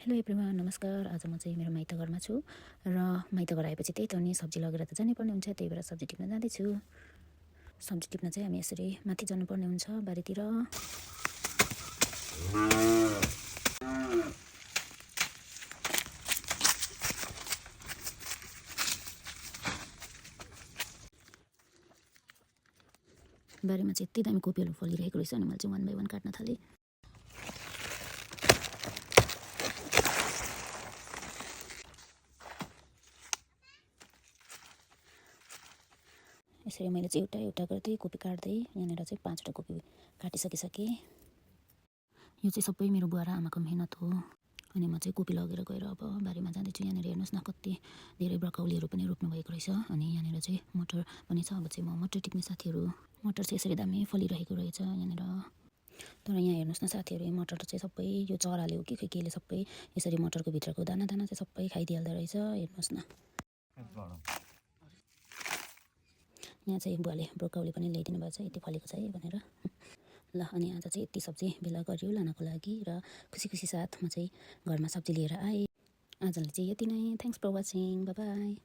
Hello everyone, नमस्कार। आज म चाहिँ मेरो माइत घरमा छु र माइत घर आएपछि त्यही त नि सब्जी लगेर त जानुपर्ने हुन्छ, त्यही भएर सब्जी टिप्न जाँदैछु। सब्जी टिप्न चाहिँ हामी यसरी माथि जानुपर्ने हुन्छ बारीतिर। बारीमा चाहिँ यति दामी कोपीहरू फलिरहेको रहेछ अनि मैले चाहिँ 1 बाई 1 काट्न थालेँ। यसरी मैले चाहिँ एउटा एउटा गर्दै कोपी काट्दै यहाँनिर चाहिँ 5वटा कोपी काटिसकिसकेँ। यो चाहिँ सबै मेरो बुवा र आमाको मेहनत हो। अनि म चाहिँ कोपी लगेर गएर अब बारीमा जाँदैछु। यहाँनिर हेर्नुहोस् न, कति धेरै ब्रोकौलीहरू पनि रोप्नु भएको रहेछ। अनि यहाँनिर चाहिँ मटर पनि छ। अब चाहिँ म मटर टिप्ने साथीहरू। मटर चाहिँ यसरी दामी फलिरहेको रहेछ यहाँनिर। तर यहाँ हेर्नुहोस् न साथीहरू, यो मटर चाहिँ सबै यो चराले हो कि केले सबै यसरी मटरको भित्रको दाना चाहिँ सबै खाइदिहाल्दो रहेछ। हेर्नुहोस् न, यहाँ चाहिँ बुवाले ब्रोकौली पनि ल्याइदिनु भएको छ, यति फलेको छ है भनेर। ल, अनि आज चाहिँ यति सब्जी बेला गरियो लानको लागि र खुसी साथ म चाहिँ घरमा सब्जी लिएर आएँ। आजलाई चाहिँ यति नै। Thanks for watching. Bye by.